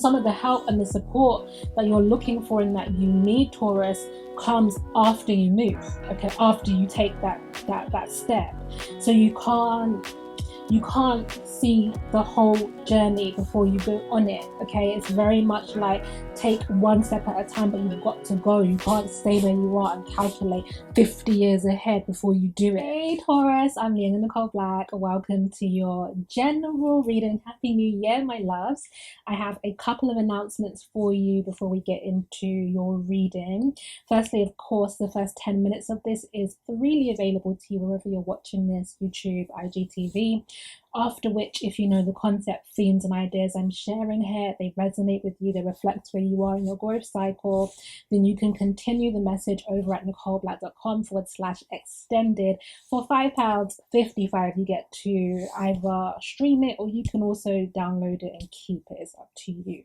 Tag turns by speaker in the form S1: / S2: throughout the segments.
S1: some of the help and the support that you're looking for and that you need, Taurus, comes after you move, okay, after you take that step. So you can't see the whole journey before you go on it, okay? It's very much like take one step at a time, but you've got to go. You can't stay where you are and calculate 50 years ahead before you do it. Hey Taurus, I'm Leonanicholeblack. Welcome to your general reading. Happy New Year, my loves. I have a couple of announcements for you before we get into your reading. Firstly, of course, the first 10 minutes of this is freely available to you wherever you're watching this, YouTube, IGTV. After which, if you know the concept, themes and ideas I'm sharing here, they resonate with you, they reflect where you are in your growth cycle, then you can continue the message over at nicoleblack.com/extended. For £5.55 you get to either stream it or you can also download it and keep it. It's up to you.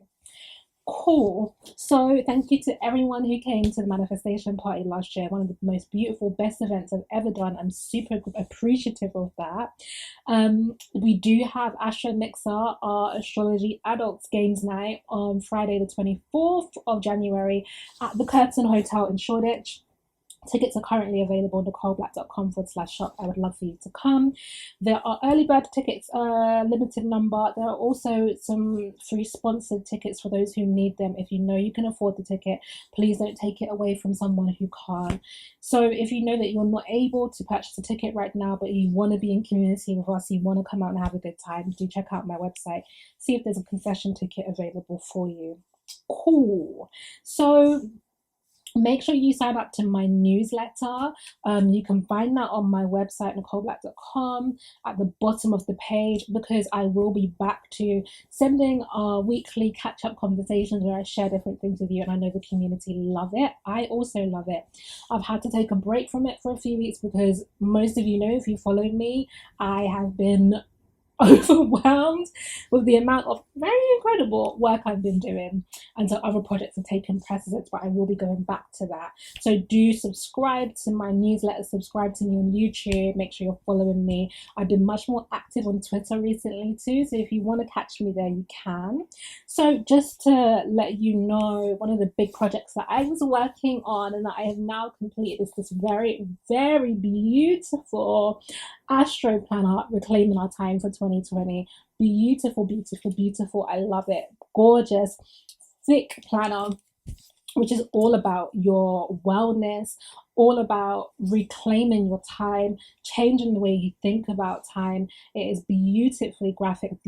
S1: Cool. So thank you to everyone who came to the manifestation party last year. One of the most beautiful, best events I've ever done. I'm super appreciative of that. We do have Astromixer, our astrology adults games night, on Friday the 24th of January at the Curtain Hotel in Shoreditch. Tickets are currently available on nicoleblack.com/shop. I would love for you to come. There are early bird tickets, limited number. There are also some free sponsored tickets for those who need them. If you know you can afford the ticket, please don't take it away from someone who can't. So if you know that you're not able to purchase a ticket right now, but you want to be in community with us, you want to come out and have a good time, do check out my website. See if there's a concession ticket available for you. Cool. So make sure you sign up to my newsletter. You can find that on my website, nicoleblack.com, at the bottom of the page, because I will be back to sending our weekly catch-up conversations where I share different things with you, and I know the community love it. I also love it. I've had to take a break from it for a few weeks because most of you know, if you followed me, I have been overwhelmed with the amount of very incredible work I've been doing, and so other projects have taken precedence, but I will be going back to that. So do subscribe to my newsletter, subscribe to me on YouTube, make sure you're following me. I've been much more active on Twitter recently too, so if you want to catch me there, you can. So just to let you know, one of the big projects that I was working on and that I have now completed is this very, very beautiful Astro Planner, Reclaiming Our Time for 2020. Beautiful, beautiful, beautiful. I love it. Gorgeous, thick planner, which is all about your wellness, all about reclaiming your time, changing the way you think about time. It is beautiful graphic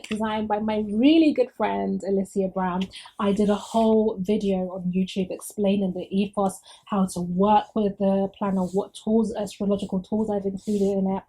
S1: design by my really good friend Alicia Brown. I did a whole video on YouTube explaining the ethos, how to work with the planner, what tools, astrological tools I've included in it.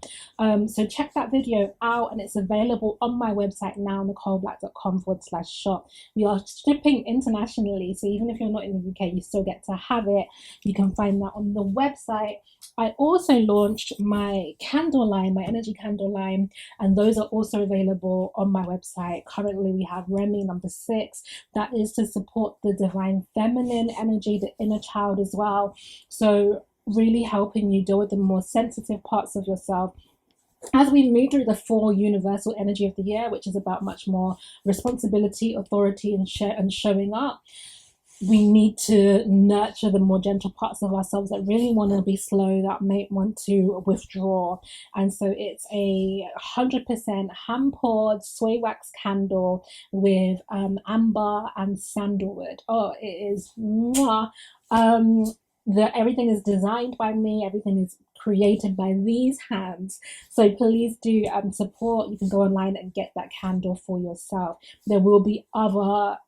S1: So check that video out, and it's available on my website now, nicoleblack.com/shop. We are shipping internationally, so even if you're not in the UK, you still get to have it. You can find that on the website. I also launched my candle line, my energy candle line, and those are also available on my website. Currently we have Remy number 6, that is to support the divine feminine energy, the inner child as well, so really helping you deal with the more sensitive parts of yourself as we move through the 4 universal energy of the year, which is about much more responsibility, authority, and showing up. We need to nurture the more gentle parts of ourselves that really want to be slow, that may want to withdraw. And so it's a 100% hand-poured soy wax candle with amber and sandalwood. Oh, it is mwah. Everything is designed by me, everything is created by these hands, so please do support. You can go online and get that candle for yourself. There will be other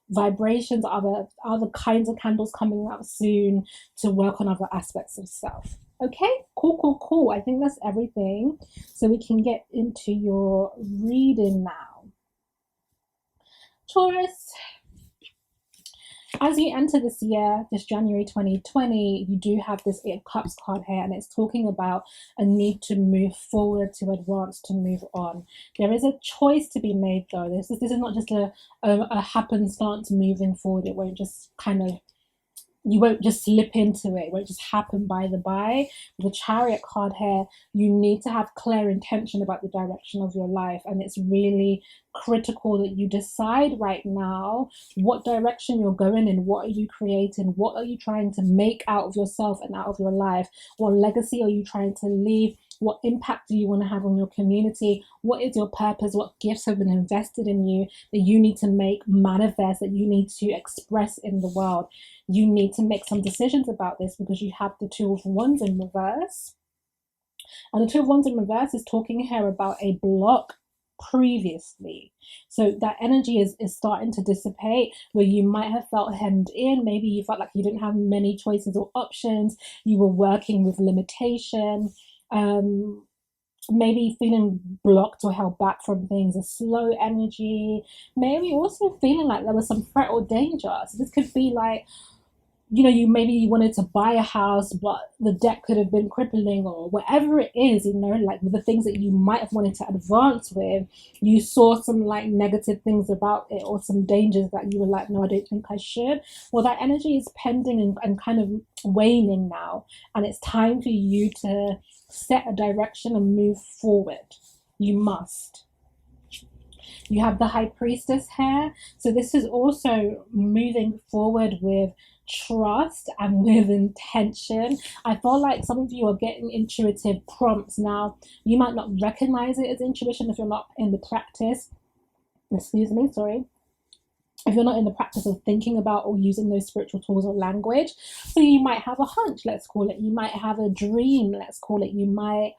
S1: vibrations, other kinds of candles coming out soon to work on other aspects of self. Okay, cool. I think that's everything, so we can get into your reading now. Taurus, as you enter this year, this January 2020, you do have this 8 of Cups card here, and it's talking about a need to move forward, to advance, to move on. There is a choice to be made though. This is not just a happenstance moving forward. It won't just kind of you won't just slip into it. It won't just happen by the by. With the Chariot card here, you need to have clear intention about the direction of your life. And it's really critical that you decide right now what direction you're going in. What are you creating? What are you trying to make out of yourself and out of your life? What legacy are you trying to leave? What impact do you want to have on your community? What is your purpose? What gifts have been invested in you that you need to make manifest, that you need to express in the world? You need to make some decisions about this because you have the Two of Wands in reverse. And the Two of Wands in reverse is talking here about a block previously. So that energy is starting to dissipate, where you might have felt hemmed in. Maybe you felt like you didn't have many choices or options. You were working with limitation. Maybe feeling blocked or held back from things, a slow energy, maybe also feeling like there was some threat or danger. So this could be like, you know, you wanted to buy a house, but the debt could have been crippling, or whatever it is, you know, like with the things that you might have wanted to advance with, you saw some like negative things about it or some dangers that you were like, no, I don't think I should. Well, that energy is pending and kind of waning now, and it's time for you to set a direction and move forward. You must. You have the High Priestess here. So this is also moving forward with trust and with intention. I feel like some of you are getting intuitive prompts now. You might not recognize it as intuition if you're not in the practice. Excuse me, sorry. If you're not in the practice of thinking about or using those spiritual tools or language. So you might have a hunch, let's call it. You might have a dream, let's call it. You might,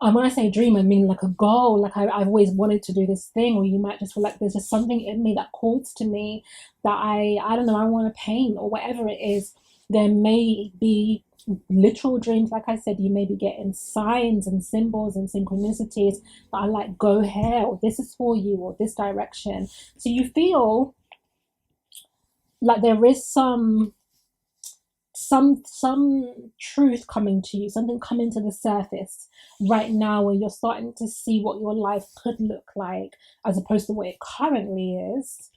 S1: and when I say dream, I mean like a goal, like I've always wanted to do this thing, or you might just feel like there's just something in me that calls to me that I don't know, I want to paint or whatever it is. There may be literal dreams, like I said, you may be getting signs and symbols and synchronicities that are like, go here, or this is for you, or this direction. So you feel like there is some truth coming to you, something coming to the surface right now, where you're starting to see what your life could look like as opposed to what it currently is.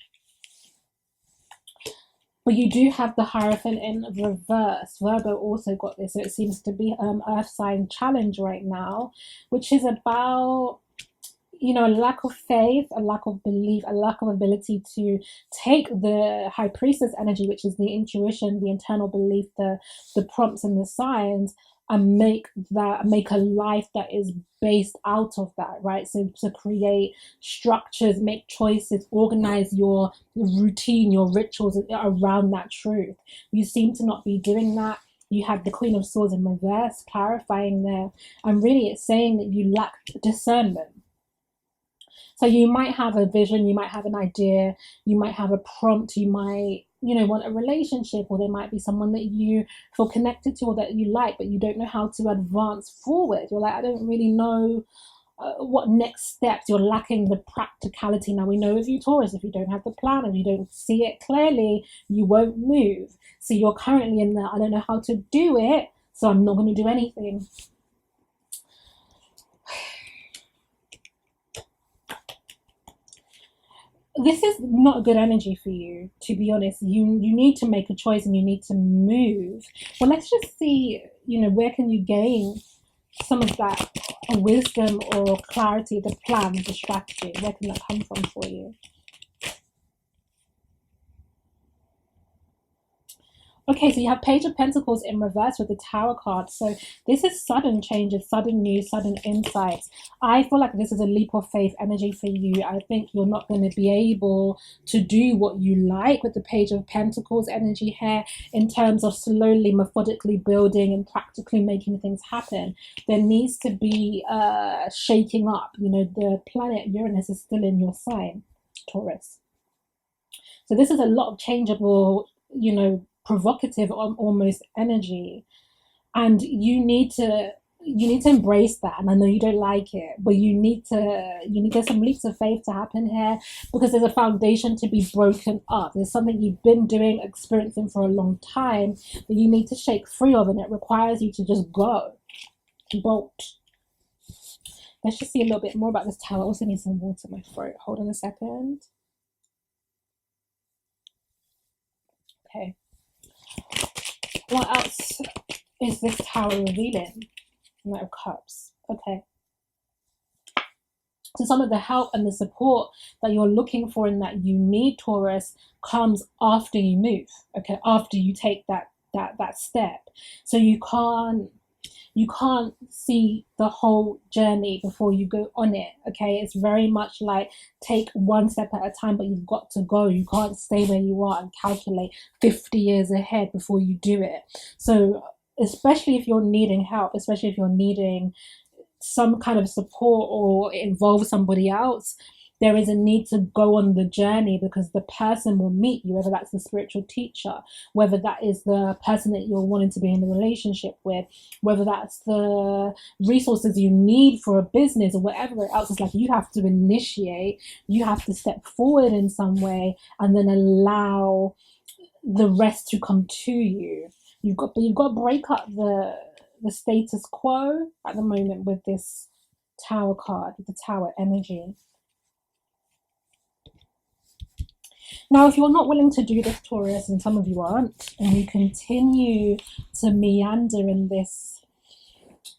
S1: But you do have the Hierophant in reverse. Virgo also got this, so it seems to be Earth sign challenge right now, which is about, you know, a lack of faith, a lack of belief, a lack of ability to take the High Priestess energy, which is the intuition, the internal belief, the prompts and the signs, and make a life that is based out of that, right? So to create structures, make choices, organize your routine, your rituals around that truth. You seem to not be doing that. You have the Queen of Swords in reverse, clarifying there, and really it's saying that you lack discernment. So you might have a vision, you might have an idea, you might have a prompt, you might, you know, want a relationship, or there might be someone that you feel connected to or that you like, but you don't know how to advance forward. You're like, I don't really know what next steps. You're lacking the practicality. Now we know, if you Taurus, if you don't have the plan, if you don't see it clearly, you won't move. So you're currently in the, I don't know how to do it, so I'm not going to do anything. This is not a good energy for you, to be honest. You need to make a choice and you need to move. Well, let's just see, you know, where can you gain some of that wisdom or clarity, the plan, the strategy? Where can that come from for you? Okay, so you have Page of Pentacles in reverse with the Tower card. So this is sudden changes, sudden news, sudden insights. I feel like this is a leap of faith energy for you. I think you're not going to be able to do what you like with the Page of Pentacles energy here in terms of slowly, methodically building and practically making things happen. There needs to be shaking up. You know, the planet Uranus is still in your sign, Taurus. So this is a lot of changeable, you know, provocative almost energy, and you need to embrace that. And I know you don't like it, but there's some leaps of faith to happen here, because there's a foundation to be broken up. There's something you've been doing, experiencing for a long time that you need to shake free of, and it requires you to just go bolt. Let's just see a little bit more about this tower. I also need some water in my throat. Hold on a second. Okay. What else is this Tower revealing? Knight of Cups. Okay. So some of the help and the support that you're looking for and that you need, Taurus, comes after you move. Okay, after you take that step. So you can't see the whole journey before you go on it. Okay, it's very much like take one step at a time, but you've got to go. You can't stay where you are and calculate 50 years ahead before you do it. So especially if you're needing help, especially if you're needing some kind of support or it involves somebody else, there is a need to go on the journey, because the person will meet you, whether that's the spiritual teacher, whether that is the person that you're wanting to be in a relationship with, whether that's the resources you need for a business or whatever else. It's like you have to initiate, you have to step forward in some way and then allow the rest to come to you. You've got to break up the status quo at the moment with this Tower card, with the Tower energy. Now, if you're not willing to do this, Taurus, and some of you aren't, and you continue to meander in this,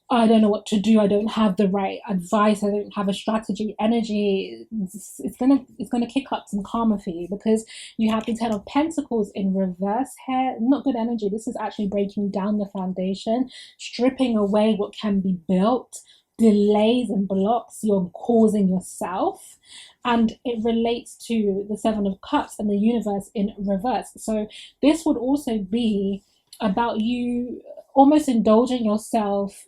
S1: I don't know what to do, I don't have the right advice, I don't have a strategy energy, it's gonna kick up some karma for you, because you have the Ten of Pentacles in reverse here. Not good energy. This is actually breaking down the foundation, stripping away what can be built, delays and blocks you're causing yourself. And it relates to the Seven of Cups and the universe in reverse. So this would also be about you almost indulging yourself,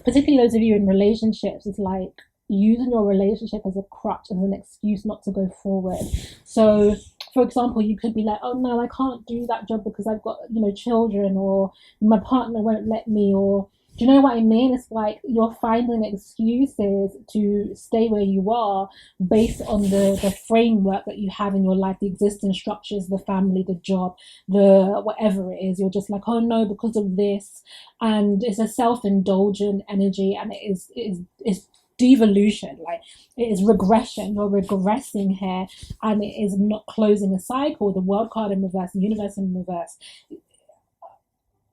S1: particularly those of you in relationships. It's like using your relationship as a crutch, as an excuse not to go forward. So for example, you could be like, oh no, I can't do that job because I've got, children, or my partner won't let me, or do you know what I mean? It's like you're finding excuses to stay where you are based on the framework that you have in your life, the existing structures, the family, the job, the whatever it is. You're just like, oh no, because of this. And it's a self-indulgent energy, and it's devolution, like it is regression. You're regressing here, and it is not closing a cycle. The World card in reverse, the universe in reverse.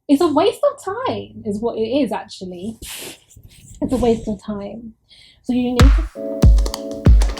S1: It's a waste of time, is what it is, actually. It's a waste of time. So you need to